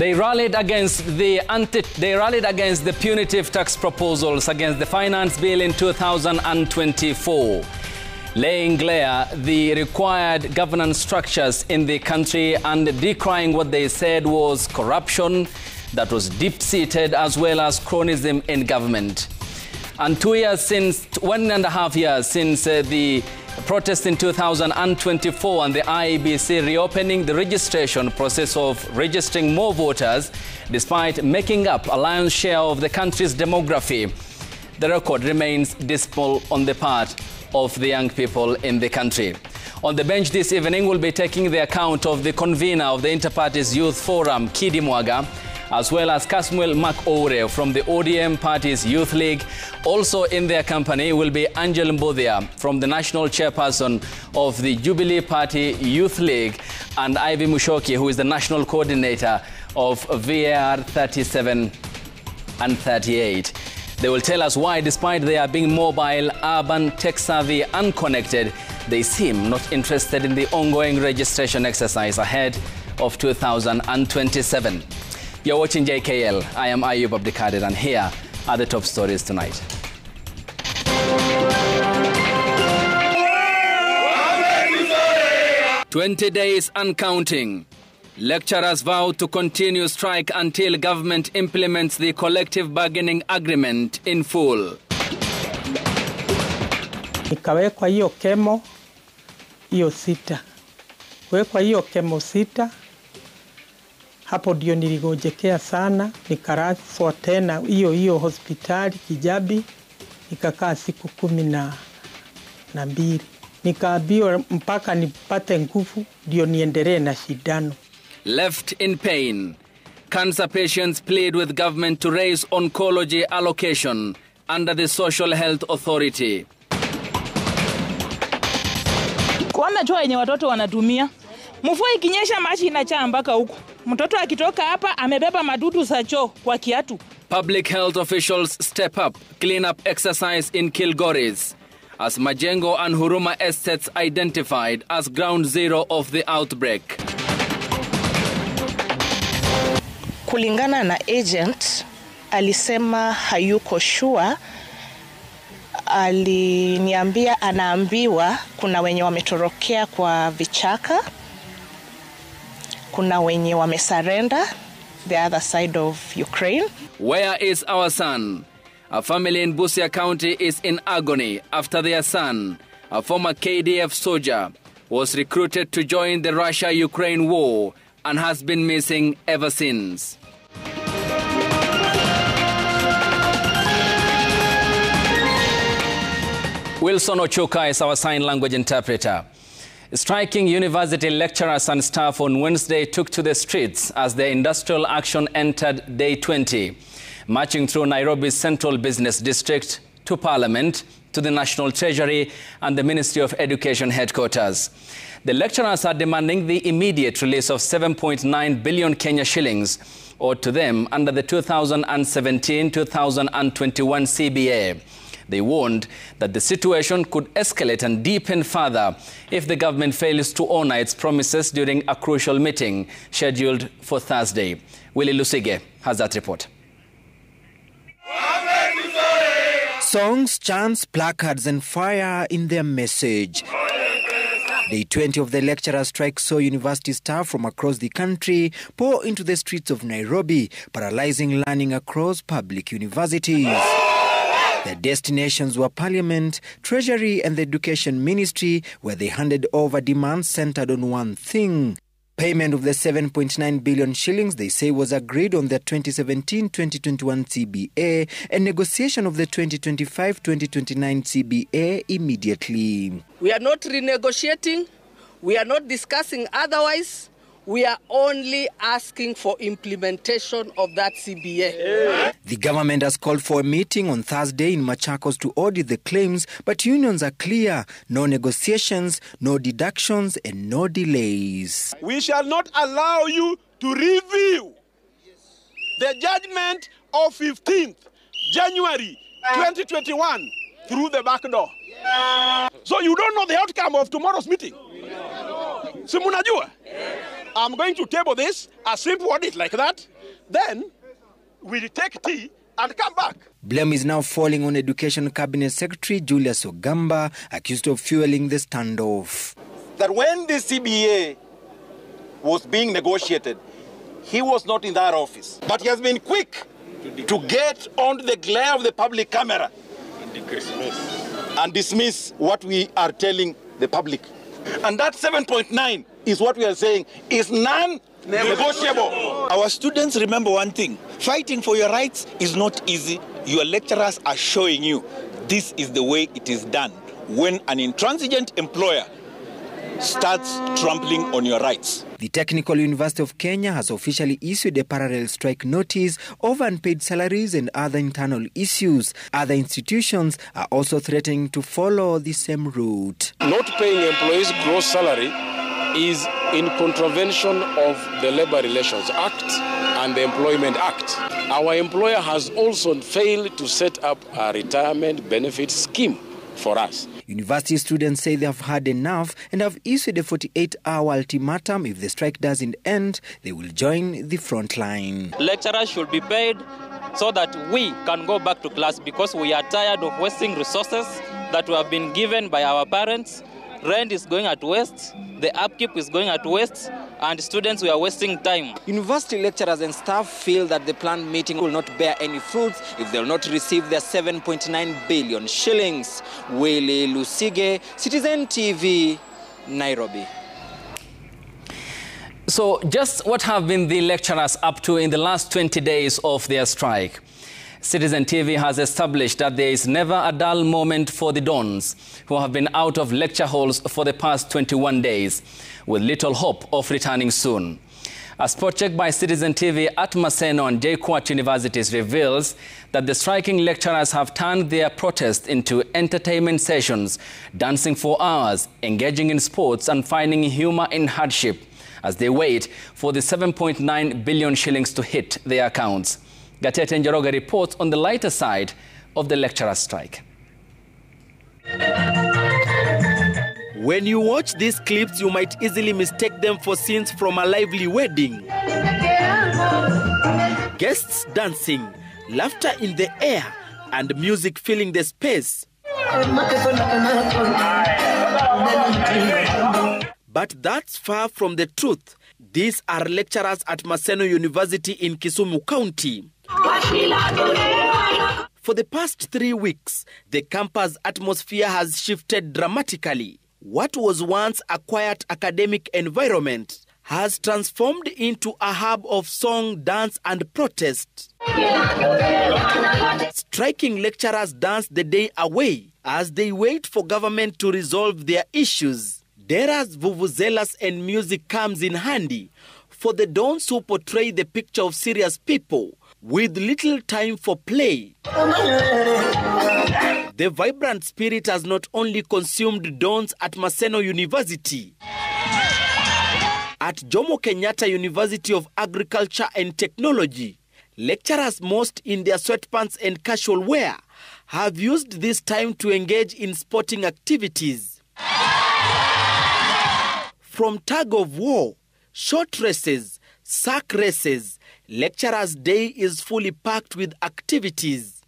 They rallied against the punitive tax proposals against the finance bill in 2024, laying glare the required governance structures in the country and decrying what they said was corruption that was deep-seated as well as cronyism in government. And 1.5 years since the protest in 2024 and the IEBC reopening the registration process of registering more voters despite making up a lion's share of the country's demography, the record remains dismal on the part of the young people in the country. On the bench this evening, we'll be taking the account of the convener of the Interparties Youth Forum, Kidi Mwaga, as well as Kasmuel Mac-Oure from the ODM Party's Youth League. Also in their company will be Angel Mbodhia from the National Chairperson of the Jubilee Party Youth League, and Ivy Mushoki, who is the National Coordinator of VAR 37 and 38. They will tell us why, despite their being mobile, urban, tech-savvy and connected, they seem not interested in the ongoing registration exercise ahead of 2027. You're watching JKL. I am Ayub Abdikadir, and here are the top stories tonight. "20 days and counting. Lecturers vow to continue strike until government implements the collective bargaining agreement in full." Nikawekwa hiyo kemo hiyo 6. Wekwa hiyo kemo 6. Hapo ndio niligojekea sana, nikaraswa tena hiyo hospitali Kijabi, nikakaa siku 12. Nikaambiwa mpaka nipate nguvu ndio niendelee na shindano. Left in pain, cancer patients plead with government to raise oncology allocation under the Social Health Authority. Kuona choo yenye watoto wanatumia. Mvua ikinyesha maji inachaa mpaka huko. Mtoto akitoka hapa amebeba madudu za choo kwa kiatu. Public health officials step up clean-up exercise in Kilgoris as Majengo and Huruma estates identified as ground zero of the outbreak. Kulingana na agent, alisema hayuko sure. Aliniambia anaambiwa kuna wenye wametorokea kwa vichaka, kuna wenye wamesurrender the other side of Ukraine. Where is our son? A family in Busia County is in agony after their son, a former KDF soldier, was recruited to join the Russia-Ukraine war and has been missing ever since. Wilson Ochuka is our sign language interpreter. Striking university lecturers and staff on Wednesday took to the streets as the industrial action entered day 20, marching through Nairobi's central business district to Parliament, to the National Treasury and the Ministry of Education headquarters. The lecturers are demanding the immediate release of 7.9 billion Kenya shillings owed to them under the 2017-2021 CBA. They warned that the situation could escalate and deepen further if the government fails to honor its promises during a crucial meeting scheduled for Thursday. Willie Lusige has that report. Songs, chants, placards and fire in their message. Day 20 of the lecturer strike saw university staff from across the country pour into the streets of Nairobi, paralyzing learning across public universities. Their destinations were Parliament, Treasury and the Education Ministry, where they handed over demands centered on one thing: payment of the 7.9 billion shillings they say was agreed on the 2017-2021 CBA and negotiation of the 2025-2029 CBA immediately. We are not renegotiating, we are not discussing otherwise. We are only asking for implementation of that CBA. The government has called for a meeting on Thursday in Machakos to audit the claims, but unions are clear: no negotiations, no deductions and no delays. We shall not allow you to review the judgment of 15th January 2021 through the back door. So you don't know the outcome of tomorrow's meeting. Si munajua? I'm going to table this, a simple audit like that, Then we'll take tea and come back. Blame is now falling on Education Cabinet Secretary Julius Ogamba, accused of fueling the standoff. That when the CBA was being negotiated, he was not in that office. But he has been quick to get onto the glare of the public camera and dismiss what we are telling the public. And that 7.9 is what we are saying is non-negotiable. Our students remember one thing. Fighting for your rights is not easy. Your lecturers are showing you this is the way it is done when an intransigent employer starts trampling on your rights. The Technical University of Kenya has officially issued a parallel strike notice over unpaid salaries and other internal issues. Other institutions are also threatening to follow the same route. Not paying employees gross salary is in contravention of the Labor Relations Act and the Employment Act. Our employer has also failed to set up a retirement benefit scheme for us. University students say they have had enough and have issued a 48-hour ultimatum. If the strike doesn't end, they will join the front line. Lecturers should be paid so that we can go back to class, because we are tired of wasting resources that we have been given by our parents. Rent is going at waste, the upkeep is going at waste, and students, we are wasting time. University lecturers and staff feel that the planned meeting will not bear any fruits if they will not receive their 7.9 billion shillings. Willie Lusige, Citizen TV, Nairobi. So just what have been the lecturers up to in the last 20 days of their strike? Citizen TV has established that there is never a dull moment for the Dons, who have been out of lecture halls for the past 21 days, with little hope of returning soon. A spot check by Citizen TV at Maseno and JKUAT universities reveals that the striking lecturers have turned their protest into entertainment sessions, dancing for hours, engaging in sports and finding humor in hardship as they wait for the 7.9 billion shillings to hit their accounts. Gatete Njoroge reports on the lighter side of the lecturer strike. When you watch these clips, you might easily mistake them for scenes from a lively wedding. Guests dancing, laughter in the air, and music filling the space. But that's far from the truth. These are lecturers at Maseno University in Kisumu County. For the past 3 weeks, the campus atmosphere has shifted dramatically. What was once a quiet academic environment has transformed into a hub of song, dance, and protest. Striking lecturers dance the day away as they wait for government to resolve their issues. Dera's vuvuzelas and music comes in handy for the Dons who portray the picture of serious people with little time for play. The vibrant spirit has not only consumed Dons at Maseno University. At Jomo Kenyatta University of Agriculture and Technology, lecturers, most in their sweatpants and casual wear, have used this time to engage in sporting activities. From tug of war, short races, sack races, lecturers' day is fully packed with activities.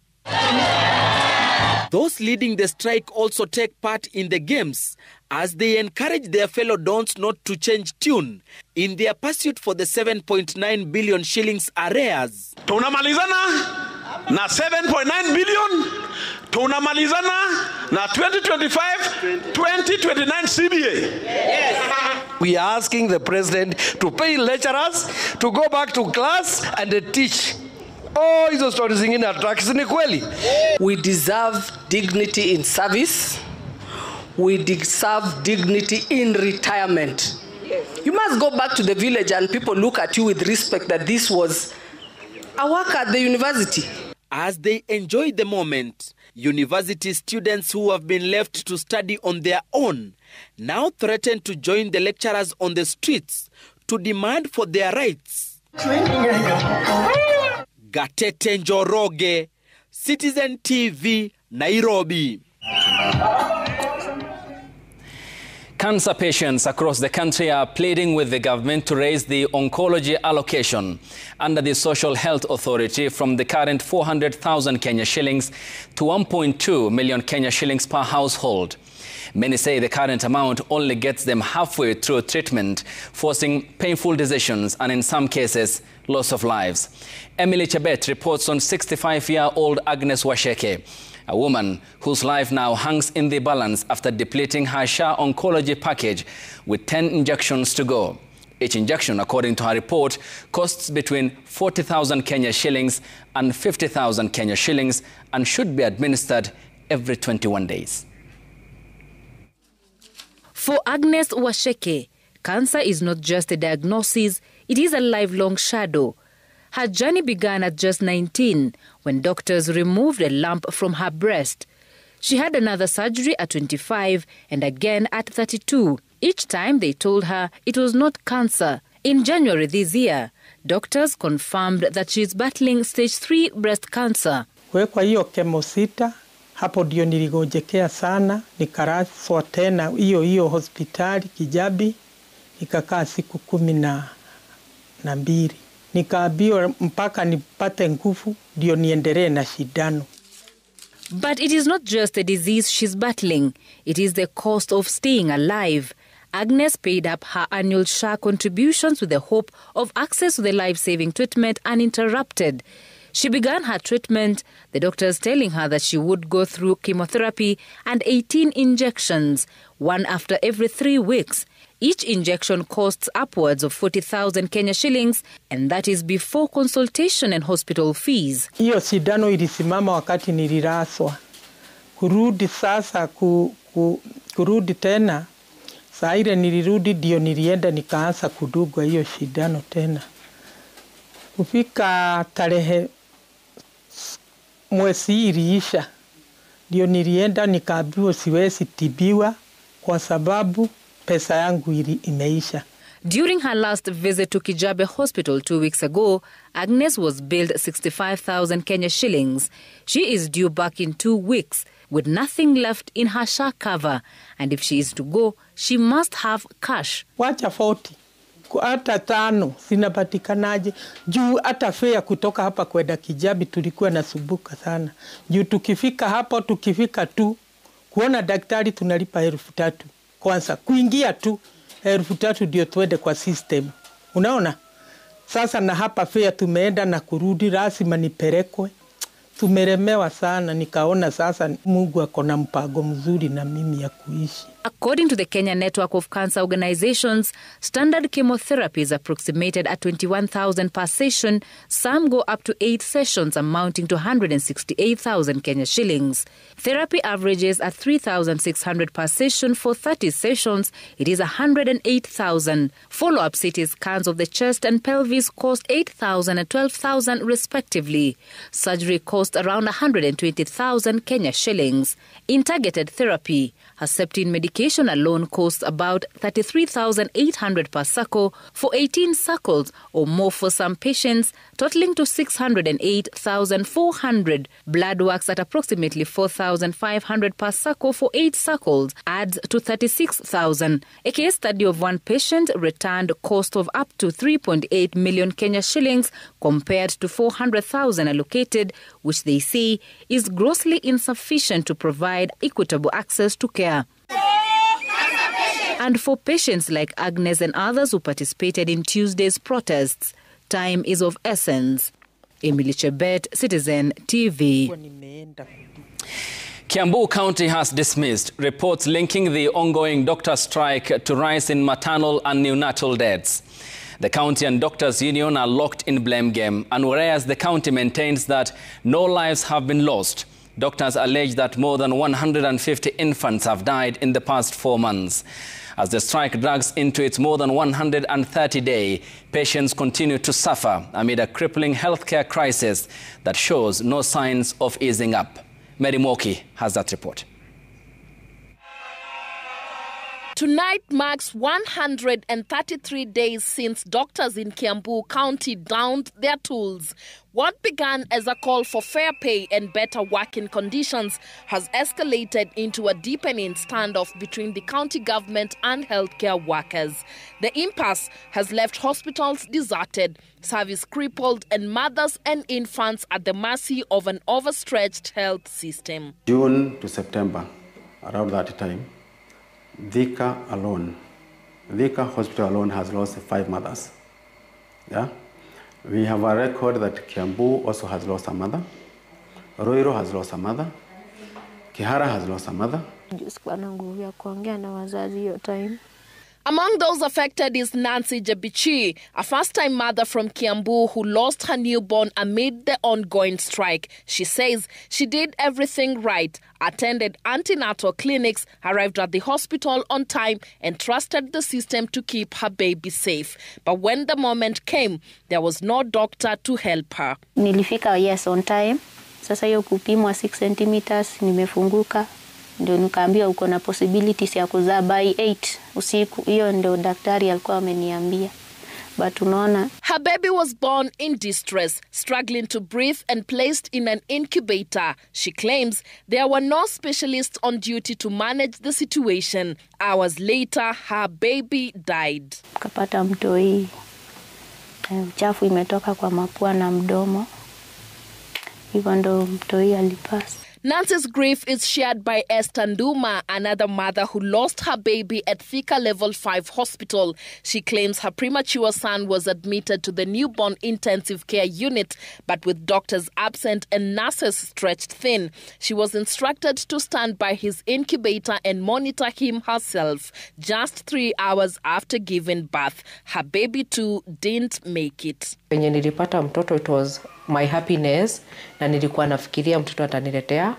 Those leading the strike also take part in the games as they encourage their fellow Dons not to change tune in their pursuit for the 7.9 billion shillings arrears. Tunamalizana na 7.9 billion. Tunamalizana na 2025-2029 CBA. Yes. We are asking the president to pay lecturers to go back to class and teach. Oh, hizo stories zingine attracts ni kweli. We deserve dignity in service. We deserve dignity in retirement. Yes. You must go back to the village and people look at you with respect that this was a work at the university. As they enjoy the moment, university students who have been left to study on their own now threaten to join the lecturers on the streets to demand for their rights. Gatete Njoroge, Citizen TV, Nairobi. Cancer patients across the country are pleading with the government to raise the oncology allocation under the Social Health Authority from the current 400,000 Kenya shillings to 1.2 million Kenya shillings per household. Many say the current amount only gets them halfway through treatment, forcing painful decisions and in some cases, loss of lives. Emily Chebet reports on 65-year-old Agnes Washeke, a woman whose life now hangs in the balance after depleting her SHA oncology package with 10 injections to go. Each injection, according to her report, costs between 40,000 Kenya shillings and 50,000 Kenya shillings and should be administered every 21 days. For Agnes Washeke, cancer is not just a diagnosis, it is a lifelong shadow. Her journey began at just 19 when doctors removed a lump from her breast. She had another surgery at 25 and again at 32. Each time they told her it was not cancer. In January this year, doctors confirmed that she is battling stage 3 breast cancer. Kwa hiyo chemo 6, hapo ndio niligojekea sana, nikaraswa tena hiyo hospitali Kijabi, nikakaa siku 12. Nikaambiwa mpaka nipate nguvu ndio niendelee na shindano. But it is not just a disease she's battling, it is the cost of staying alive. Agnes paid up her annual SHA contributions with the hope of access to the life-saving treatment uninterrupted. She began her treatment, the doctors telling her that she would go through chemotherapy and 18 injections, one after every 3 weeks. Each injection costs upwards of 40,000 Kenya shillings, and that is before consultation and hospital fees. Hiyo shindano ilisimama wakati niliraswa. Kurudi sasa kurudi tena. Saa ile nilirudi ndio nilienda nikaanza kudugwa hiyo shindano tena. Kufika tarehe mwezi iliisha. Ndio nilienda nikaambiwa siwezi tibiwa kwa sababu pesa yangu imeisha. During her last visit to Kijabe Hospital 2 weeks ago, Agnes was billed 65,000 Kenya shillings. She is due back in 2 weeks with nothing left in her SHA cover. And if she is to go, she must have cash. Wacha 40. Hata 5 zinapatikanaje? Juu hata fare kutoka hapa kwenda Kijabi tulikuwa nasumbuka sana. Juu tukifika tu kuona daktari tunalipa 3,000. Kwanza kuingia tu 3,000 ndio tuende kwa system. Unaona? Sasa na hapa fare tumeenda na kurudi lazima nipelekwe. Tumeremewa sana, nikaona sasa Mungu akona mpango mzuri na mimi ya kuishi. According to the Kenya Network of Cancer Organizations, standard chemotherapy is approximated at 21,000 per session. Some go up to 8 sessions amounting to 168,000 Kenya shillings. Therapy averages at 3,600 per session. For 30 sessions, it is 108,000. Follow-up CT scans of the chest and pelvis cost 8,000 and 12,000 respectively. Surgery cost around 120,000 Kenya shillings. In targeted therapy, Herceptin medication alone costs about 33,800 per cycle for 18 cycles or more for some patients, totaling to 608,400. Blood works at approximately 4,500 per cycle for 8 cycles adds to 36,000. A case study of one patient returned cost of up to 3.8 million Kenya shillings compared to 400,000 allocated, which they say is grossly insufficient to provide equitable access to care. And for patients like Agnes and others who participated in Tuesday's protests, time is of essence. Emily Chebet, Citizen TV. Kiambu County has dismissed reports linking the ongoing doctor strike to rise in maternal and neonatal deaths. The county and doctors' union are locked in blame game, and whereas the county maintains that no lives have been lost, doctors allege that more than 150 infants have died in the past 4 months. As the strike drags into its more than 130 day, patients continue to suffer amid a crippling healthcare crisis that shows no signs of easing up. Mary Moki has that report. Tonight marks 133 days since doctors in Kiambu County downed their tools. What began as a call for fair pay and better working conditions has escalated into a deepening standoff between the county government and healthcare workers. The impasse has left hospitals deserted, service crippled, and mothers and infants at the mercy of an overstretched health system. June to September, around that time, Thika Hospital alone has lost 5 mothers. Yeah? We have a record that Kiambu also has lost a mother. Roiro has lost a mother. Kihara has lost a mother. Among those affected is Nancy Jebichi, a first-time mother from Kiambu who lost her newborn amid the ongoing strike. She says she did everything right, attended antenatal clinics, arrived at the hospital on time, and trusted the system to keep her baby safe. But when the moment came, there was no doctor to help her. Nilifika yes on time. Sasa hiyo kupimwa 6 centimeters nimefunguka. Ndio nikaambiwa uko na possibilities ya kuzaa by 8 usiku. Hiyo ndio daktari alikuwa ameniambia. But unaona, her baby was born in distress, struggling to breathe and placed in an incubator. She claims there were no specialists on duty to manage the situation. Hours later, her baby died. Kapata mtoi. Uchafu imetoka kwa mapua na mdomo. Hivyo ndo mtoi alipasa. Nancy's grief is shared by Esther Nduma, another mother who lost her baby at Thika Level 5 Hospital. She claims her premature son was admitted to the newborn intensive care unit, but with doctors absent and nurses stretched thin, she was instructed to stand by his incubator and monitor him herself. Just 3 hours after giving birth, her baby too didn't make it. Penye nilipata mtoto, it was my happiness, na nilikuwa nafikiria mtoto ataniletea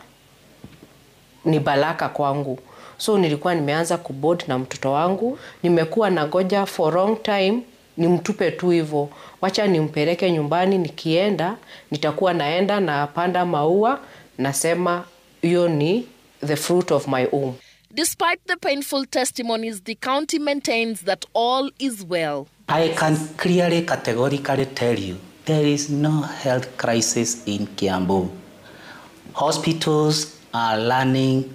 ni baraka kwangu. So nilikuwa nimeanza kubond na mtoto wangu. Nimekuwa nagoja for long time nimtupe tu hivyo. Wacha nimpeleke nyumbani, nikienda nitakuwa naenda na panda maua, nasema hiyo ni the fruit of my womb. Despite the painful testimonies, the county maintains that all is well. I can clearly, categorically tell you, there is no health crisis in Kiambu. Hospitals are running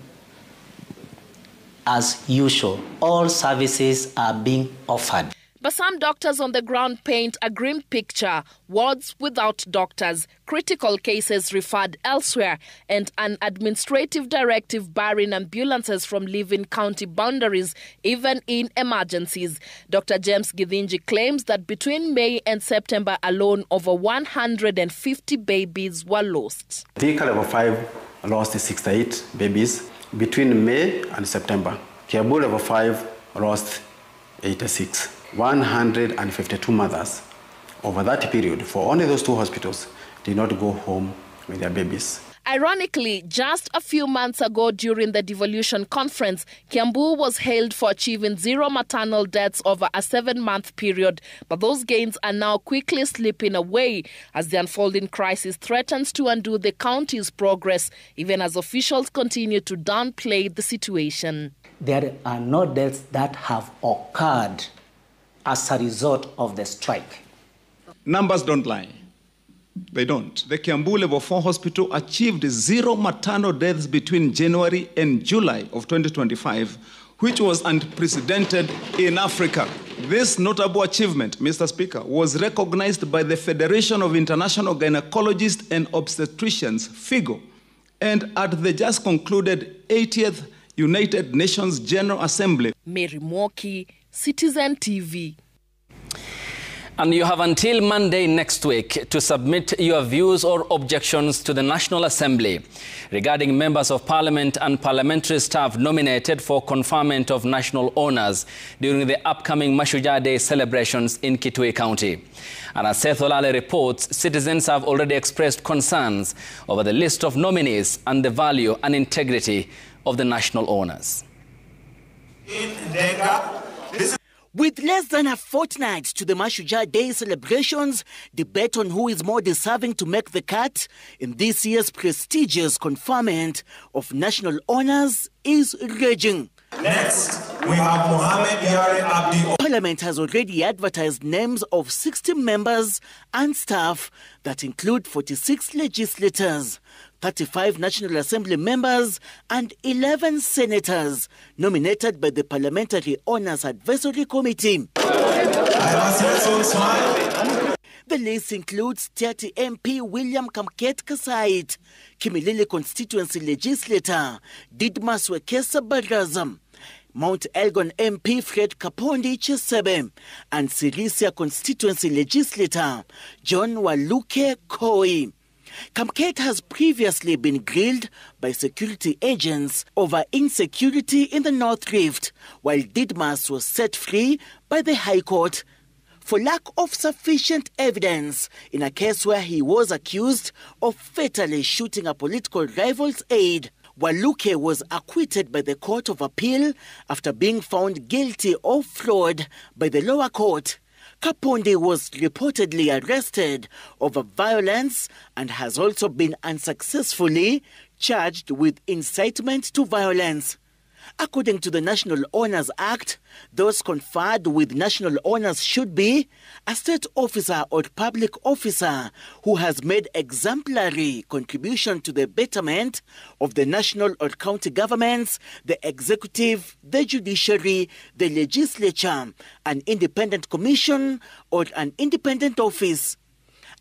as usual. All services are being offered. But some doctors on the ground paint a grim picture. Wards without doctors, critical cases referred elsewhere, and an administrative directive barring ambulances from leaving county boundaries, even in emergencies. Dr. James Githinji claims that between May and September alone, over 150 babies were lost. Thika Level 5 lost 68 babies between May and September. Kiambu Level 5 lost 86. 152 mothers over that period for only those 2 hospitals did not go home with their babies. Ironically, just a few months ago during the devolution conference, Kiambu was hailed for achieving 0 maternal deaths over a 7-month period. But those gains are now quickly slipping away as the unfolding crisis threatens to undo the county's progress, even as officials continue to downplay the situation. There are no deaths that have occurred as a result of the strike. Numbers don't lie. They don't. The Kiambu Level 4 Hospital achieved 0 maternal deaths between January and July of 2025, which was unprecedented in Africa. This notable achievement, Mr. Speaker, was recognized by the Federation of International Gynecologists and Obstetricians, FIGO, and at the just concluded 80th United Nations General Assembly. Mary Mwoki, Citizen TV. And you have until Monday next week to submit your views or objections to the National Assembly regarding members of Parliament and parliamentary staff nominated for conferment of national honours during the upcoming Mashujaa Day celebrations in Kitui County. And as Seth Olale reports, citizens have already expressed concerns over the list of nominees and the value and integrity of the national honours. With less than a fortnight to the Mashujaa Day celebrations, debate on who is more deserving to make the cut in this year's prestigious conferment of national honours is raging. Next, we have Mohamed Yare Abdi. Parliament has already advertised names of 60 members and staff that include 46 legislators, 35 National Assembly members and 11 senators nominated by the Parliamentary Honours Advisory Committee. The list includes Tiaty MP William Kamket Kasait, Kimilili constituency legislator Didmas Wekesa Barazam, Mount Elgon MP Fred Kapondi Chesebe, and Sirisia constituency legislator John Waluke Koi. Kamket has previously been grilled by security agents over insecurity in the North Rift, while Didmas was set free by the High Court for lack of sufficient evidence in a case where he was accused of fatally shooting a political rival's aide. Waluke was acquitted by the Court of Appeal after being found guilty of fraud by the lower court. Kapondi was reportedly arrested over violence and has also been unsuccessfully charged with incitement to violence. According to the National Honours Act, those conferred with national honours should be a state officer or public officer who has made exemplary contribution to the betterment of the national or county governments, the executive, the judiciary, the legislature, an independent commission or an independent office.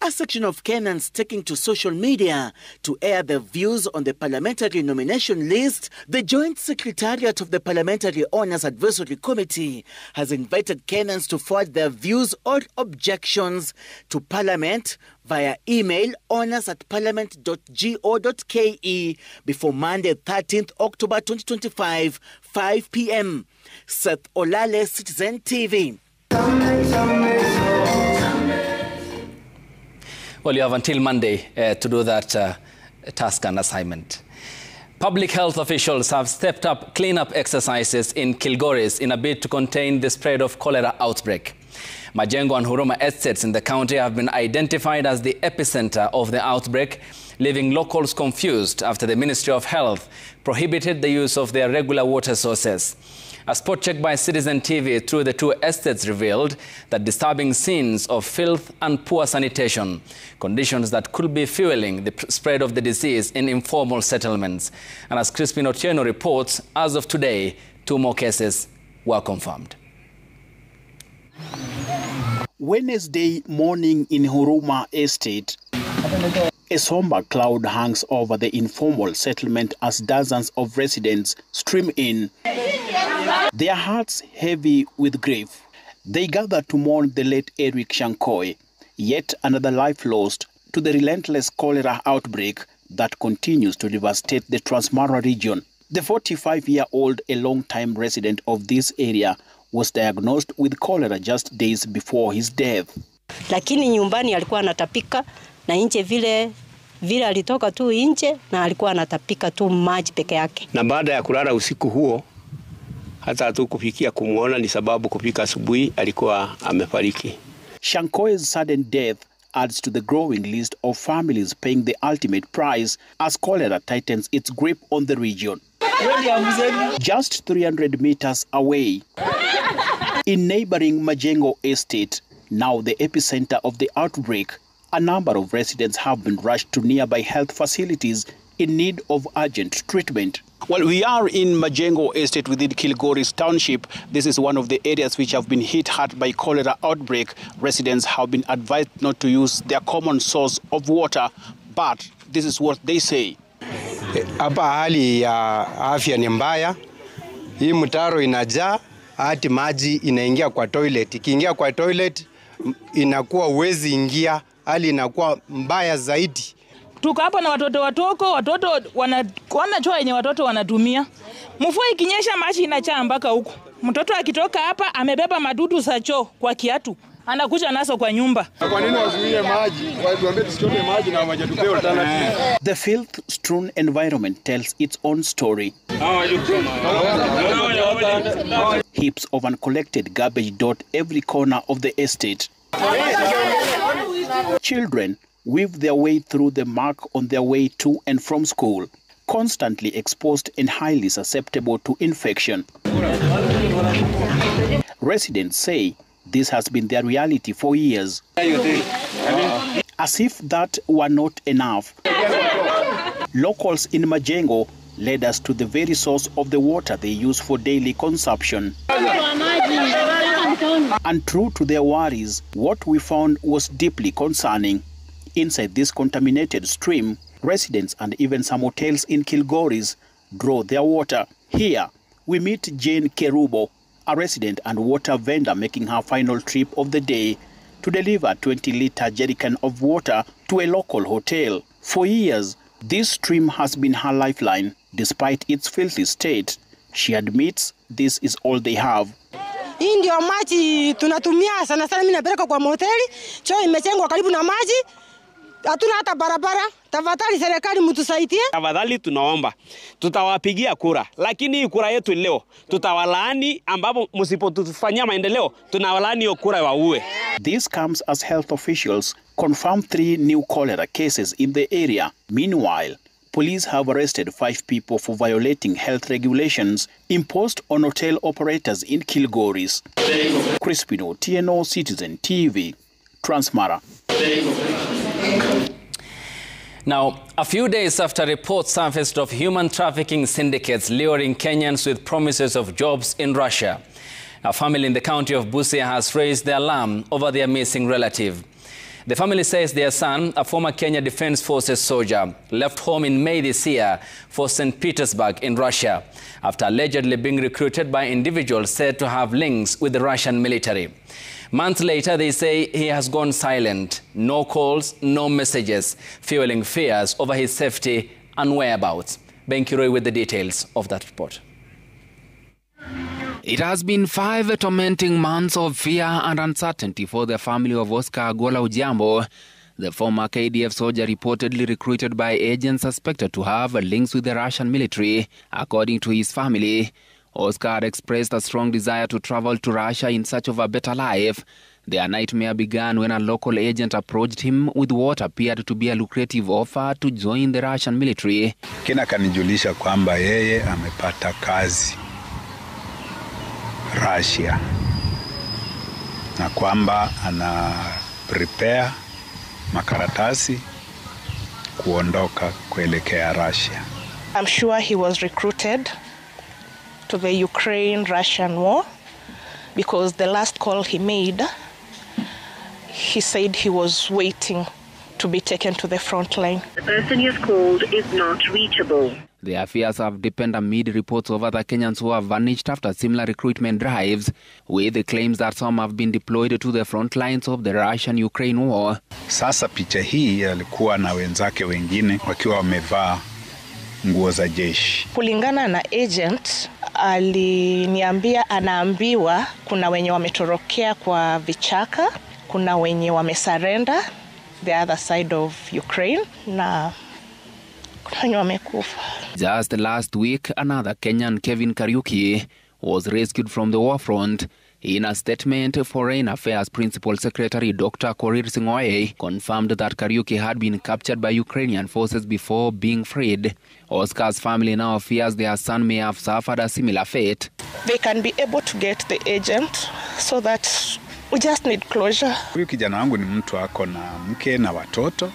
A section of Kenyans taking to social media to air their views on the parliamentary nomination list, the Joint Secretariat of the Parliamentary Honours Advisory Committee has invited Kenyans to forward their views or objections to Parliament via email honours@parliament.go.ke before Monday, 13th October 2025, 5 p.m. Seth Olale, Citizen TV. Well, you have until Monday to do that task and assignment. Public health officials have stepped up cleanup exercises in Kilgoris in a bid to contain the spread of cholera outbreak. Majengo and Huruma estates in the county have been identified as the epicenter of the outbreak, leaving locals confused after the Ministry of Health prohibited the use of their regular water sources. A spot check by Citizen TV through the two estates revealed that disturbing scenes of filth and poor sanitation, conditions that could be fueling the spread of the disease in informal settlements. And as Crispin Otieno reports, as of today, 2 more cases were confirmed. Wednesday morning in Huruma Estate, a somber cloud hangs over the informal settlement as dozens of residents stream in, their hearts heavy with grief. They gather to mourn the late Eric Shankoi, yet another life lost to the relentless cholera outbreak that continues to devastate the Transmara region. The 45-year-old, a long-time resident of this area, was diagnosed with cholera just days before his death. Lakini nyumbani alikuwa anatapika na nje vile alitoka tu nje na alikuwa anatapika tu maji peke yake. Na baada ya kulala usiku huo hata hatukufikia kumuona, ni sababu kufika asubuhi alikuwa amefariki. Shankoi's sudden death adds to the growing list of families paying the ultimate price as cholera tightens its grip on the region. Just 300 meters away, in neighboring Majengo Estate, now the epicenter of the outbreak, a number of residents have been rushed to nearby health facilities in need of urgent treatment. Well, we are in Majengo Estate within Kilgoris Township. This is one of the areas which have been hit hard by cholera outbreak. Residents have been advised not to use their common source of water, but this is what they say. Hapa hali ya afya ni mbaya. Hii mtaro inajaa, hati maji inaingia kwa toilet. Ikiingia kwa toilet inakuwa uwezi ingia, hali inakuwa mbaya zaidi. Tuko hapa na watoto wana choo yenye watoto wanatumia. Mvua ikinyesha maji inachaa mpaka huko. Mtoto akitoka hapa amebeba madudu za choo kwa kiatu, anakuja naso kwa nyumba. Kwa nini wazuie maji? Waambie tusichote maji na hawajatupea alternative. The filth-strewn environment tells its own story. Heaps of uncollected garbage dot every corner of the estate. Children weave their way through the muck on their way to and from school. constantly exposed and highly susceptible to infection. Residents say this has been their reality for years. As if that were not enough, locals in Majengo led us to the very source of the water they use for daily consumption. And true to their worries, what we found was deeply concerning. Inside this contaminated stream, residents and even some hotels in Kilgoris draw their water. Here, we meet Jane Kerubo, a resident and water vendor making her final trip of the day to deliver a 20-liter jerrycan of water to a local hotel. For years, this stream has been her lifeline. Despite its filthy state, she admits this is all they have. Hii ndio maji tunatumia sana sana, mimi napeleka kwa moteli, choo imejengwa karibu na maji. Hatuna hata barabara. Tafadhali serikali mtusaidie. Tafadhali tunaomba. Tutawapigia kura, lakini hii kura yetu leo tutawalaani, ambapo msipotufanyia maendeleo tunawalaani hiyo kura waue. This comes as health officials confirm 3 new cholera cases in the area. Meanwhile, police have arrested 5 people for violating health regulations imposed on hotel operators in Kilgoris. Crispino, TNO Citizen TV, Transmara. Now, a few days after reports surfaced of human trafficking syndicates luring Kenyans with promises of jobs in Russia, a family in the county of Busia has raised their alarm over their missing relative. The family says their son, a former Kenya Defense Forces soldier, left home in May this year for St. Petersburg in Russia after allegedly being recruited by individuals said to have links with the Russian military. Months later, they say he has gone silent. No calls, no messages, fueling fears over his safety and whereabouts. Ben Kiroi with the details of that report. It has been 5 tormenting months of fear and uncertainty for the family of Oscar Agola Ujambo, the former KDF soldier reportedly recruited by agents suspected to have links with the Russian military. According to his family, Oscar had expressed a strong desire to travel to Russia in search of a better life. Their nightmare began when a local agent approached him with what appeared to be a lucrative offer to join the Russian military. Kina kanijulisha kwamba yeye amepata kazi Russia na kwamba ana prepare makaratasi kuondoka kuelekea Russia. I'm sure he was recruited to the Ukraine-Russian war because the last call he made, he said he was waiting to be taken to the front line. The person you have called is not reachable. Their fears have deepened amid reports of other Kenyans who have vanished after similar recruitment drives, with the claims that some have been deployed to the front lines of the Russian-Ukraine war. Sasa picha hii alikuwa na wenzake wengine wakiwa wamevaa nguo za jeshi. Kulingana na agent, aliniambia anaambiwa kuna wenye wametorokea kwa vichaka, kuna wenye wamesurrender the other side of Ukraine na kuna wenye wamekufa. Just last week, another Kenyan, Kevin Kariuki, was rescued from the war front. In a statement, Foreign Affairs Principal Secretary Dr. Korir Sing'oei confirmed that Kariuki had been captured by Ukrainian forces before being freed. Oscar's family now fears their son may have suffered a similar fate. They can be able to get the agent so that we just need closure. Huyu kijana wangu ni mtu ako na mke na watoto,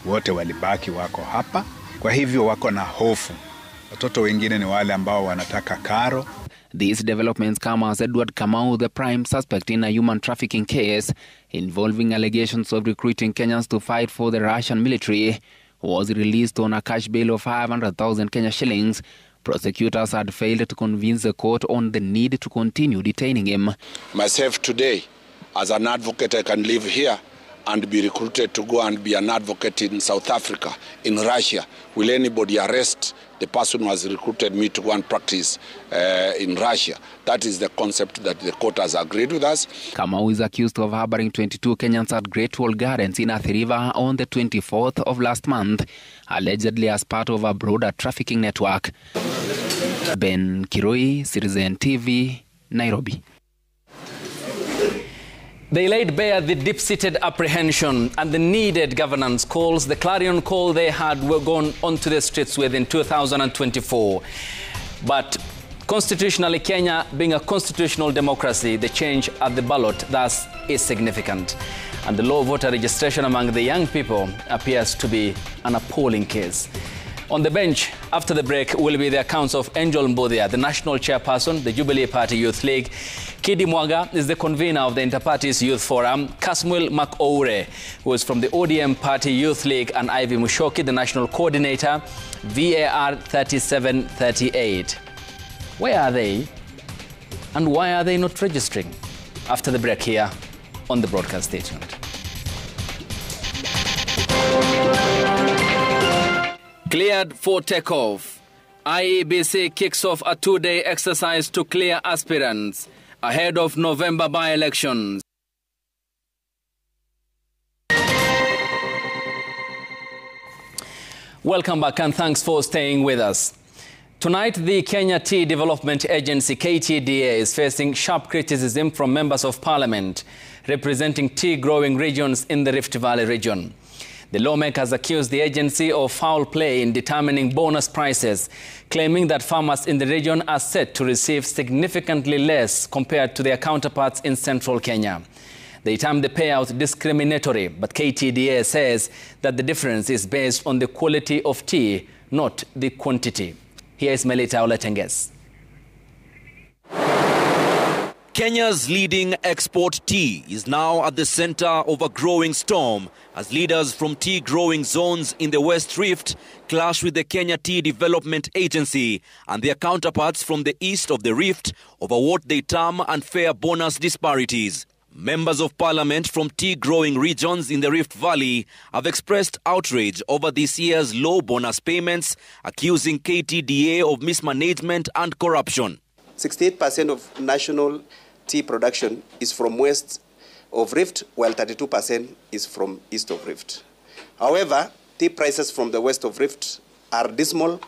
wote walibaki wako hapa. Kwa hivyo wako na hofu. Watoto wengine ni wale ambao wanataka karo. These developments come as Edward Kamau, the prime suspect in a human trafficking case involving allegations of recruiting Kenyans to fight for the Russian military, was released on a cash bail of 500,000 Kenya shillings. Prosecutors had failed to convince the court on the need to continue detaining him. Myself today, as an advocate, I can live here and be recruited to go and be an advocate in South Africa, in Russia. Will anybody arrest the person who has recruited me to go and practice in Russia? That is the concept that the court has agreed with us. Kamau is accused of harboring 22 Kenyans at Great Wall Gardens in Athi River on the 24th of last month, allegedly as part of a broader trafficking network. Ben Kiroi, Citizen TV, Nairobi. They laid bare the deep-seated apprehension and the needed governance calls, the clarion call they had gone onto the streets with in 2024. But constitutionally, Kenya being a constitutional democracy, the change at the ballot thus is significant. And the low voter registration among the young people appears to be an appalling case. On the bench, after the break, will be the accounts of Angel Mbodia, the national chairperson, the Jubilee Party Youth League. Kidi Mwaga is the convener of the Interparties Youth Forum. Kasmuel Makoure, who is from the ODM Party Youth League, and Ivy Mushoki, the national coordinator, VAR 3738. Where are they? And why are they not registering? After the break here on the broadcast station. Cleared for takeoff. IEBC kicks off a two-day exercise to clear aspirants ahead of November by-elections. Welcome back and thanks for staying with us. Tonight, the Kenya Tea Development Agency, KTDA, is facing sharp criticism from members of parliament representing tea-growing regions in the Rift Valley region. The lawmakers accused the agency of foul play in determining bonus prices, claiming that farmers in the region are set to receive significantly less compared to their counterparts in central Kenya. They termed the payout discriminatory, but KTDA says that the difference is based on the quality of tea, not the quantity. Here is Melita Oletenges. Kenya's leading export tea is now at the center of a growing storm as leaders from tea-growing zones in the West Rift clash with the Kenya Tea Development Agency and their counterparts from the east of the Rift over what they term unfair bonus disparities. Members of parliament from tea-growing regions in the Rift Valley have expressed outrage over this year's low bonus payments, accusing KTDA of mismanagement and corruption. 68% of national tea production is from west of Rift, while 32% is from east of Rift. However, tea prices from the west of Rift are dismal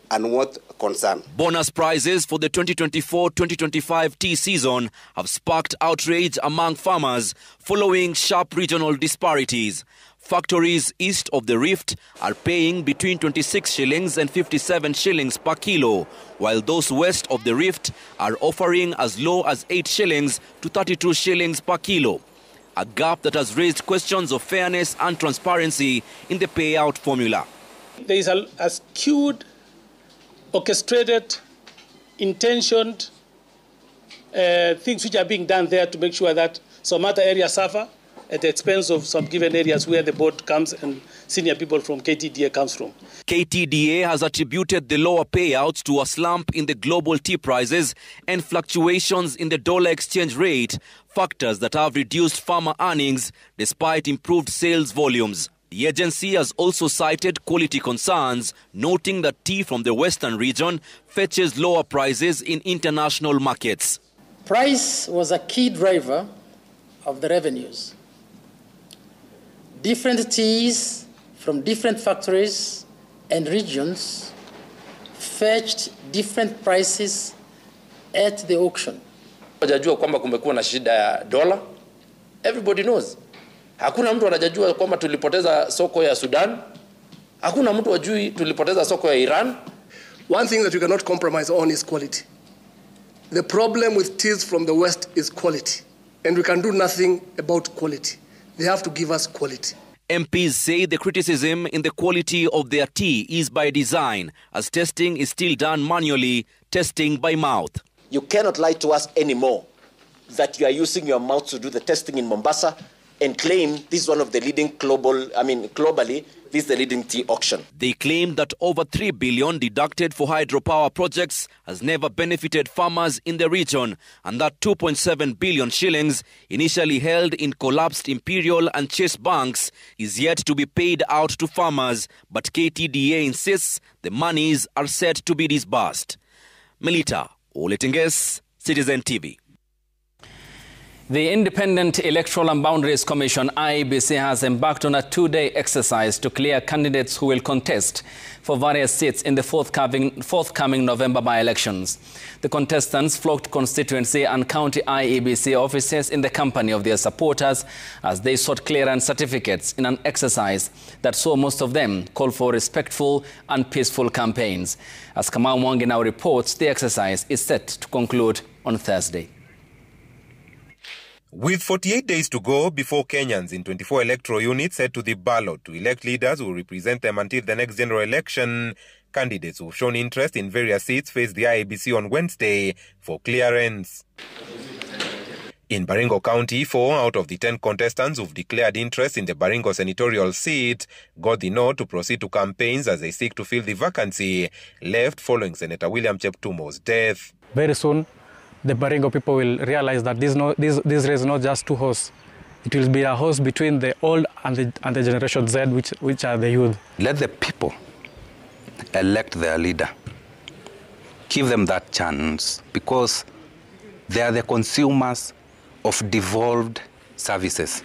and worth concern. Bonus prizes for the 2024-2025 tea season have sparked outrage among farmers following sharp regional disparities. Factories east of the Rift are paying between 26 shillings and 57 shillings per kilo, while those west of the Rift are offering as low as 8 shillings to 32 shillings per kilo. A gap that has raised questions of fairness and transparency in the payout formula. There is a skewed, orchestrated, intentioned things which are being done there to make sure that some other areas suffer at the expense of some given areas where the board comes and senior people from KTDA comes from. KTDA has attributed the lower payouts to a slump in the global tea prices and fluctuations in the dollar exchange rate, factors that have reduced farmer earnings despite improved sales volumes. The agency has also cited quality concerns, noting that tea from the western region fetches lower prices in international markets. Price was a key driver of the revenues. Different teas from different factories and regions fetched different prices at the auction. Hajajua kwamba kumekuwa na shida ya dola. Everybody knows. Hakuna mtu anajua kwamba tulipoteza soko ya Sudan. Hakuna mtu ajui tulipoteza soko ya Iran. One thing that we cannot compromise on is quality. The problem with teas from the West is quality. And we can do nothing about quality. They have to give us quality. MPs say the criticism in the quality of their tea is by design, as testing is still done manually, testing by mouth. You cannot lie to us anymore that you are using your mouth to do the testing in Mombasa and claim this is one of the leading globally, this is the leading tea auction. They claim that over 3 billion deducted for hydropower projects has never benefited farmers in the region, and that 2.7 billion shillings initially held in collapsed Imperial and Chase banks is yet to be paid out to farmers, but KTDA insists the monies are set to be disbursed. Melita Oletenges, Citizen TV. The Independent Electoral and Boundaries Commission, IEBC, has embarked on a two-day exercise to clear candidates who will contest for various seats in the forthcoming November by-elections. The contestants flocked constituency and county IEBC offices in the company of their supporters as they sought clearance certificates in an exercise that saw most of them call for respectful and peaceful campaigns. As Kamau Mwangi now reports, the exercise is set to conclude on Thursday. With 48 days to go before Kenyans in 24 electoral units head to the ballot to elect leaders who will represent them until the next general election, candidates who've shown interest in various seats face the IEBC on Wednesday for clearance. In Baringo County, 4 out of the 10 contestants who've declared interest in the Baringo senatorial seat got the nod to proceed to campaigns as they seek to fill the vacancy left following Senator William Cheptumo's death. Very soon, the Baringo people will realize that this race is not just two horses. It will be a horse between the old and the Generation Z, which are the youth. Let the people elect their leader. Give them that chance because they are the consumers of devolved services.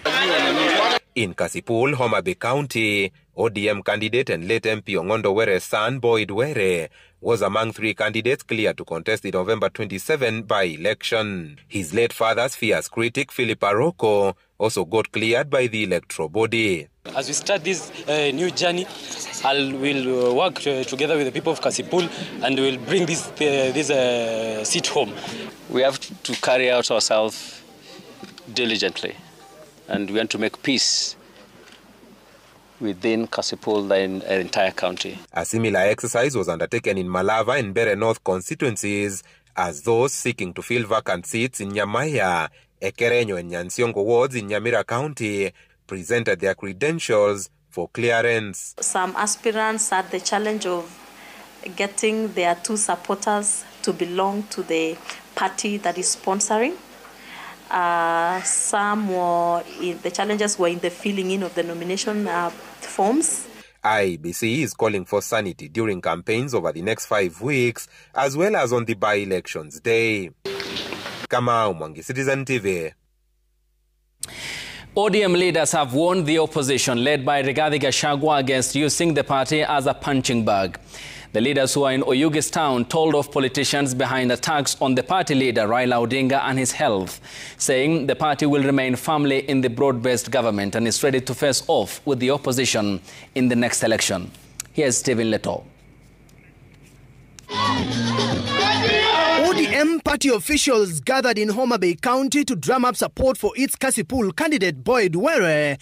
In Kasipul, Homa Bay County, ODM candidate and late MP Ongondo Were's son, Boyd Were, was among 3 candidates cleared to contest the November 27 by-election. His late father's fierce critic, Philip Aroko, also got cleared by the electoral body. As we start this new journey, we'll work together with the people of Kasipul and we'll bring this seat home. We have to carry out ourselves diligently, and we want to make peace within Kasipul, the entire county. A similar exercise was undertaken in Malava and Bere North constituencies as those seeking to fill vacant seats in Nyamaya, Ekerenyo and Nyansiongo wards in Nyamira County presented their credentials for clearance. Some aspirants had the challenge of getting their 2 supporters to belong to the party that is sponsoring. The challenges were in the filling in of the nomination forms. IEBC is calling for sanity during campaigns over the next 5 weeks, as well as on the by-elections day. Kamau Mwangi, Citizen TV. ODM leaders have warned the opposition, led by Rigathi Gachagua, against using the party as a punching bag. The leaders who are in Oyugis town told off politicians behind attacks on the party leader Raila Odinga and his health, saying the party will remain firmly in the broad-based government and is ready to face off with the opposition in the next election. Here's Stephen Leto. ODM party officials gathered in Homa Bay County to drum up support for its Kasipul candidate Boyd Were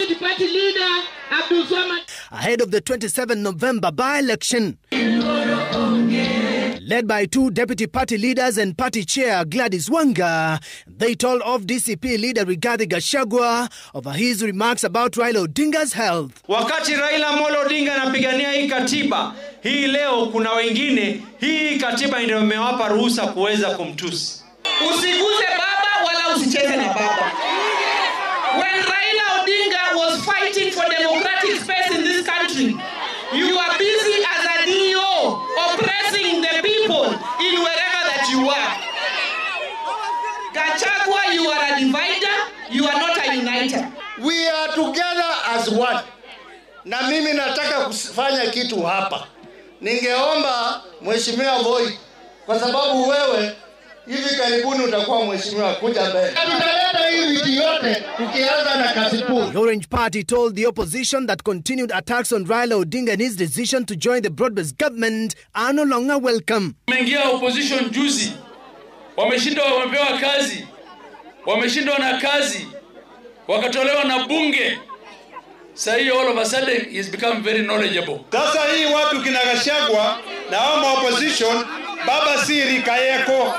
ahead of the 27 November by-election. Led by 2 deputy party leaders and party chair Gladys Wanga, they told off DCP leader Rigathi Gachagua over his remarks about Raila Odinga's health. Wakati Raila Amolo Odinga anapigania hii katiba, hii leo kuna wengine hii katiba ndio imewapa ruhusa kuweza kumtusi. Usiguze baba wala usicheze na baba. When Raila Odinga was fighting for democratic space in this country, you are busy as a DO oppressing the people in wherever that you are. Gachagua, you are a divider, you are not a uniter. We are together as one. Na mimi nataka kufanya kitu hapa. Ningeomba Mheshimiwa Voi, kwa sababu wewe hivi karibuni utakuwa mheshimiwa, kuja mbele. Tutaleta hii wiki yote tukianza na Kasipul. The Orange Party told the opposition that continued attacks on Raila Odinga and his decision to join the broad-based government are no longer welcome. Wameingia opposition juzi, wameshindwa, wamepewa kazi, wameshindwa na kazi, wakatolewa na bunge. Sahi all of a sudden he's become very knowledgeable. Sasa hii watu kina Gachagua na wao opposition, baba si rika yako.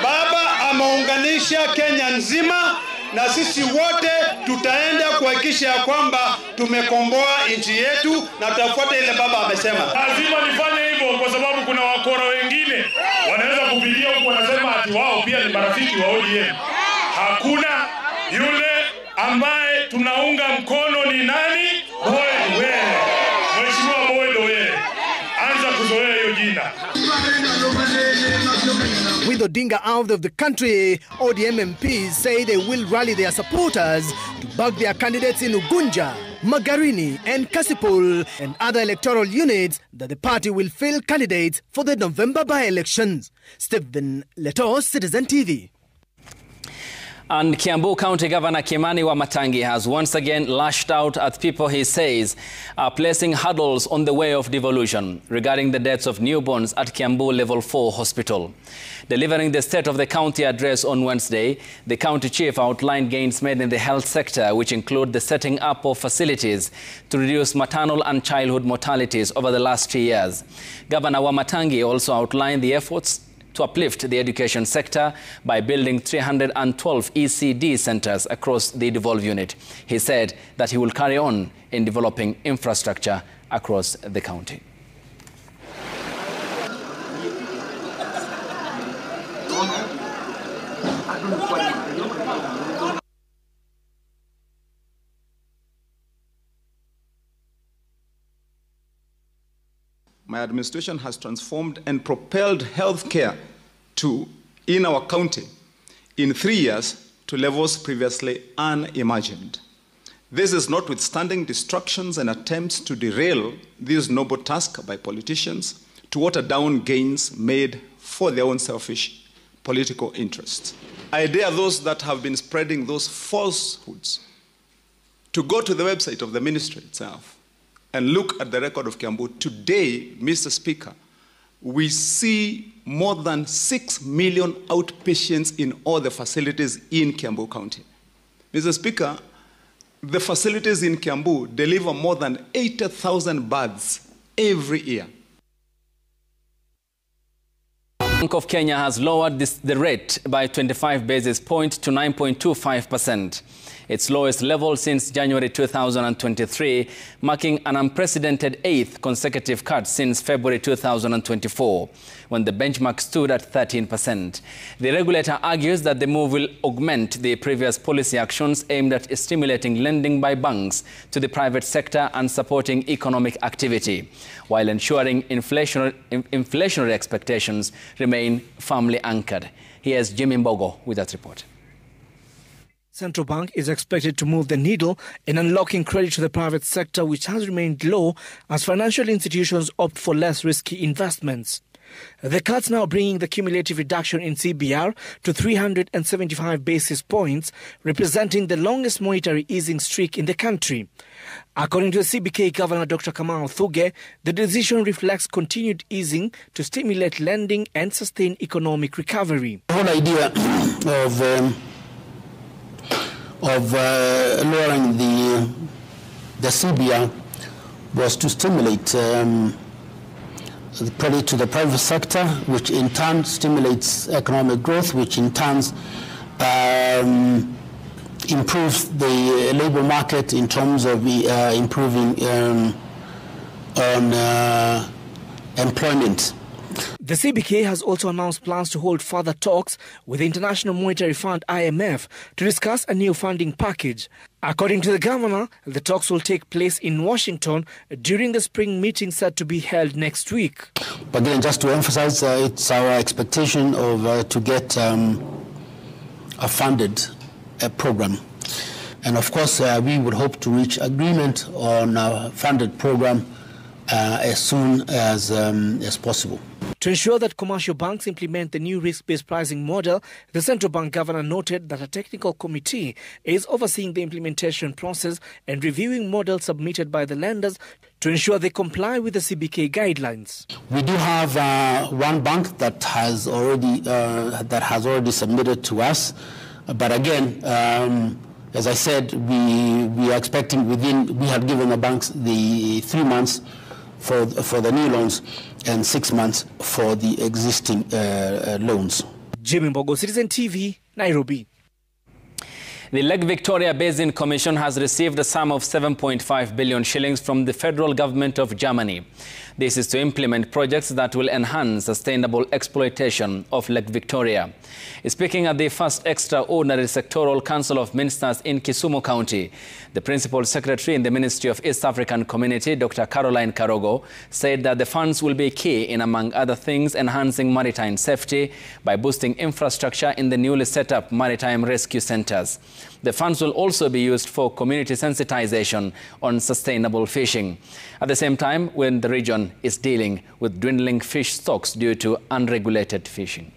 Baba ameunganisha Kenya nzima na sisi wote tutaenda kuhakikisha kwamba tumekomboa nchi yetu na tutafuata ile baba amesema. Lazima nifanye hivyo kwa sababu kuna wakora wengine wanaweza kupigia huko wanasema ati wao pia ni marafiki wa ODM. Hakuna, yule ambaye tunaunga mkono ni nani? Boyd Were. Mheshimiwa Boyd Were. Anza kuzoea hiyo jina. With Odinga out of the country, ODM MPs say they will rally their supporters to back their candidates in Ugunja, Magarini and Kasipul and other electoral units that the party will field candidates for the November by-elections. Stephen Leto, Citizen TV. And Kiambu County Governor Kimani Wamatangi has once again lashed out at people he says are placing hurdles on the way of devolution regarding the deaths of newborns at Kiambu Level 4 Hospital. Delivering the State of the County address on Wednesday, the county chief outlined gains made in the health sector, which include the setting up of facilities to reduce maternal and childhood mortalities over the last 3 years. Governor Wamatangi also outlined the efforts to uplift the education sector by building 312 ECD centers across the devolved unit. He said that he will carry on in developing infrastructure across the county. My administration has transformed and propelled healthcare in our county in 3 years to levels previously unimagined. This is notwithstanding distractions and attempts to derail this noble task by politicians to water down gains made for their own selfish political interests. I dare those that have been spreading those falsehoods to go to the website of the ministry itself and look at the record of Kiambu. Today, Mr. Speaker, we see more than 6 million outpatients in all the facilities in Kiambu County. Mr. Speaker, the facilities in Kiambu deliver more than 80,000 births every year. Bank of Kenya has lowered the rate by 25 basis points to 9.25%. Its lowest level since January 2023, marking an unprecedented 8th consecutive cut since February 2024, when the benchmark stood at 13%. The regulator argues that the move will augment the previous policy actions aimed at stimulating lending by banks to the private sector and supporting economic activity, while ensuring inflationary expectations remain firmly anchored. Here's Jimmy Mbogo with that report. Central Bank is expected to move the needle in unlocking credit to the private sector, which has remained low as financial institutions opt for less risky investments. The cuts now bringing the cumulative reduction in CBR to 375 basis points, representing the longest monetary easing streak in the country. According to the CBK Governor Dr. Kamau Thuge, the decision reflects continued easing to stimulate lending and sustain economic recovery. The whole idea of lowering the CBR was to stimulate the credit to the private sector, which in turn stimulates economic growth, which in turn improves the labor market in terms of improving employment. The CBK has also announced plans to hold further talks with the International Monetary Fund IMF to discuss a new funding package. According to the governor, the talks will take place in Washington during the spring meeting set to be held next week. But then, just to emphasize, it's our expectation of to get a funded program. And of course, we would hope to reach agreement on a funded program as soon as possible. To ensure that commercial banks implement the new risk-based pricing model, the central bank governor noted that a technical committee is overseeing the implementation process and reviewing models submitted by the lenders to ensure they comply with the CBK guidelines. We do have one bank that has already submitted to us, but again, as I said, we are expecting we have given the banks the 3 months for the new loans and 6 months for the existing loans. Jimmy Mbogo, Citizen TV, Nairobi. The Lake Victoria Basin Commission has received a sum of 7.5 billion shillings from the federal government of Germany. This is to implement projects that will enhance sustainable exploitation of Lake Victoria. Speaking at the first extraordinary sectoral council of ministers in Kisumu County, the principal secretary in the Ministry of East African Community, Dr. Caroline Karogo, said that the funds will be key in, among other things, enhancing maritime safety by boosting infrastructure in the newly set up maritime rescue centers. The funds will also be used for community sensitization on sustainable fishing. At the same time, when the region is dealing with dwindling fish stocks due to unregulated fishing.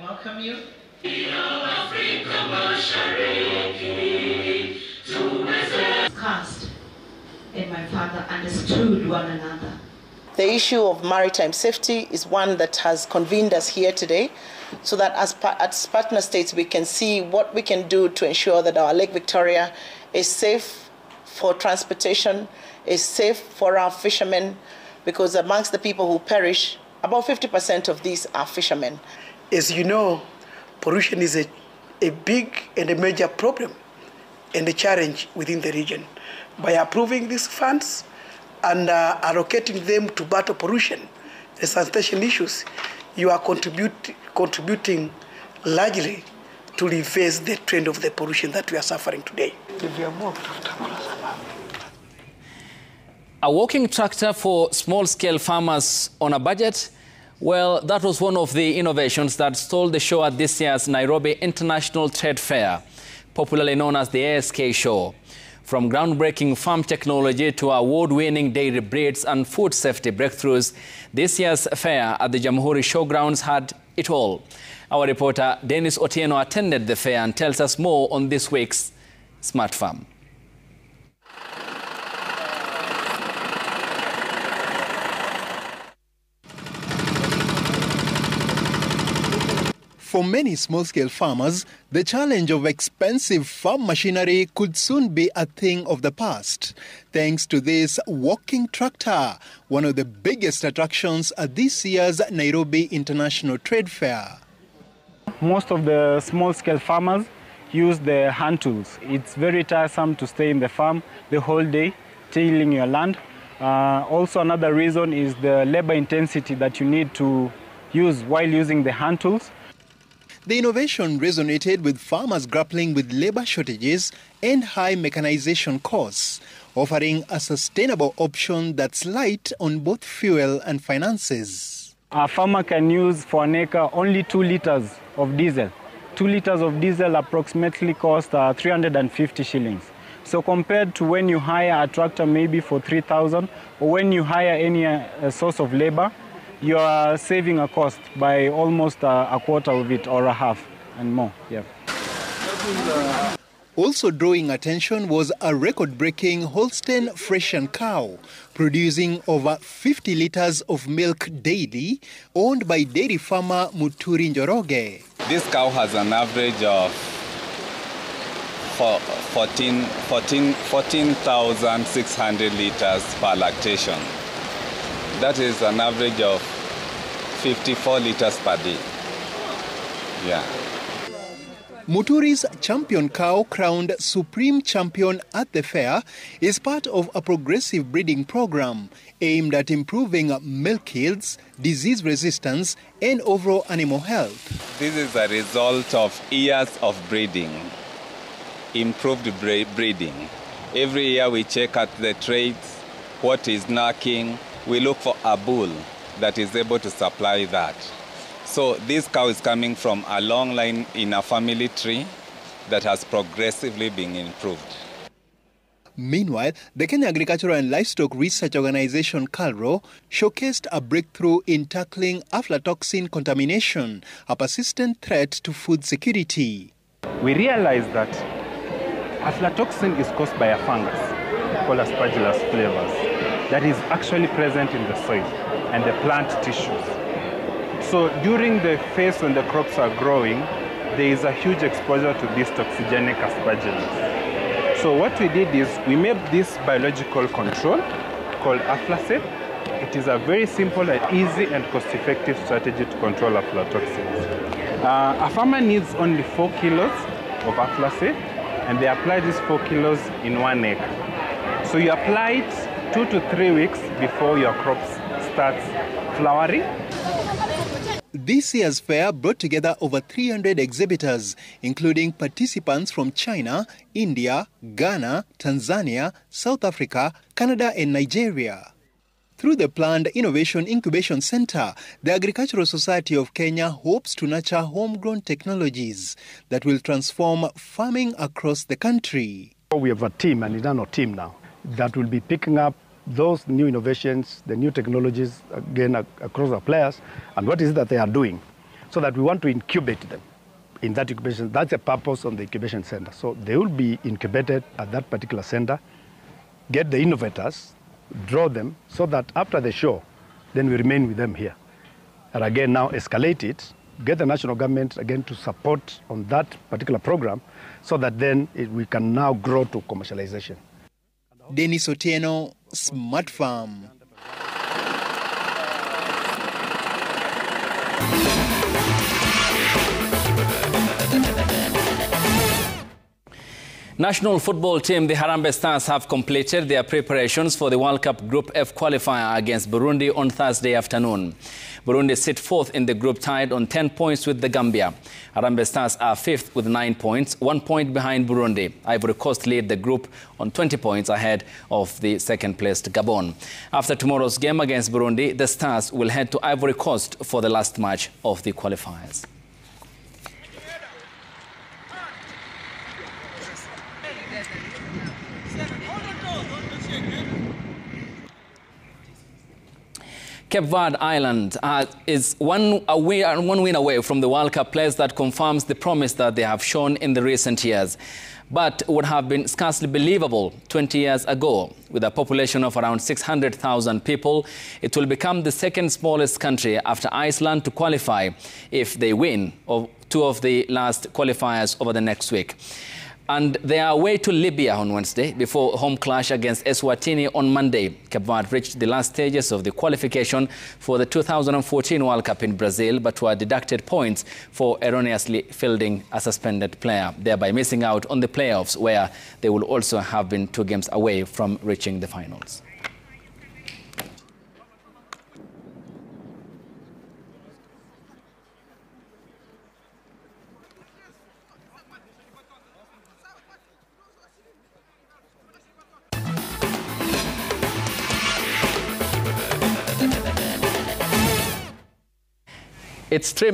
Welcome you. Cast and my father understood one another. The issue of maritime safety is one that has convened us here today, so that as partner states we can see what we can do to ensure that our Lake Victoria is safe for transportation, is safe for our fishermen, because amongst the people who perish, about 50% of these are fishermen. As you know, pollution is a big and a major problem and a challenge within the region. By approving these funds and allocating them to battle pollution and sanitation issues, you are contributing largely to reverse the trend of the pollution that we are suffering today. A walking tractor for small-scale farmers on a budget? Well, that was one of the innovations that stole the show at this year's Nairobi International Trade Fair, popularly known as the ASK Show. From groundbreaking farm technology to award-winning dairy breeds and food safety breakthroughs, this year's fair at the Jamhuri Showgrounds had it all. Our reporter Dennis Otieno attended the fair and tells us more on this week's Smart Farm. For many small-scale farmers, the challenge of expensive farm machinery could soon be a thing of the past, thanks to this walking tractor, one of the biggest attractions at this year's Nairobi International Trade Fair. Most of the small-scale farmers use the hand tools. It's very tiresome to stay in the farm the whole day, tilling your land. Also, another reason is the labor intensity that you need to use while using the hand tools. The innovation resonated with farmers grappling with labor shortages and high mechanization costs, offering a sustainable option that's light on both fuel and finances. A farmer can use for an acre only 2 liters of diesel. 2 liters of diesel approximately cost 350 shillings. So compared to when you hire a tractor maybe for 3,000, or when you hire any source of labor, you are saving a cost by almost a quarter of it or a half and more. Yeah. Also drawing attention was a record-breaking Holstein Friesian cow, producing over 50 liters of milk daily, owned by dairy farmer Muturi Njoroge. This cow has an average of 14,600 liters per lactation. That is an average of 54 liters per day. Yeah. Muturi's champion cow, crowned Supreme Champion at the fair, is part of a progressive breeding program aimed at improving milk yields, disease resistance, and overall animal health. This is a result of years of breeding, improved breeding. Every year we check at the traits, what is knacking. We look for a bull that is able to supply that. So this cow is coming from a long line in a family tree that has progressively been improved. Meanwhile, the Kenya Agricultural and Livestock Research Organization, KALRO, showcased a breakthrough in tackling aflatoxin contamination, a persistent threat to food security. We realized that aflatoxin is caused by a fungus called Aspergillus flavus that is actually present in the soil and the plant tissues. So during the phase when the crops are growing, there is a huge exposure to this toxigenic aspergillus. So what we did is we made this biological control called Aflasafe. It is a very simple and easy and cost-effective strategy to control aflatoxins. A farmer needs only 4 kilos of Aflasafe, and they apply these 4 kilos in 1 acre. So you apply it 2 to 3 weeks before your crops starts flowering. This year's fair brought together over 300 exhibitors, including participants from China, India, Ghana, Tanzania, South Africa, Canada and Nigeria. Through the planned Innovation Incubation Center, the Agricultural Society of Kenya hopes to nurture homegrown technologies that will transform farming across the country. We have a team, an internal team now, that will be picking up those new innovations, the new technologies, again, across our players, and what is it that they are doing, so that we want to incubate them in that incubation. That's the purpose of the incubation center. So they will be incubated at that particular center, get the innovators, draw them, so that after the show, then we remain with them here. And again, now escalate it, get the national government again to support on that particular program, so that then we can now grow to commercialization. Dennis Otieno, Smart Farm. National football team, the Harambee Stars, have completed their preparations for the World Cup Group F qualifier against Burundi on Thursday afternoon. Burundi sit fourth in the group, tied on 10 points with the Gambia. Harambee Stars are fifth with 9 points, 1 point behind Burundi. Ivory Coast lead the group on 20 points ahead of the second-placed Gabon. After tomorrow's game against Burundi, the Stars will head to Ivory Coast for the last match of the qualifiers. Cape Verde Island is one win away from the World Cup place that confirms the promise that they have shown in the recent years, but would have been scarcely believable 20 years ago. With a population of around 600,000 people, it will become the second smallest country after Iceland to qualify if they win two of the last qualifiers over the next week. And they are away to Libya on Wednesday before home clash against Eswatini on Monday. Cape Verde reached the last stages of the qualification for the 2014 World Cup in Brazil, but were deducted points for erroneously fielding a suspended player, thereby missing out on the playoffs, where they will also have been 2 games away from reaching the finals. It's 3 minutes.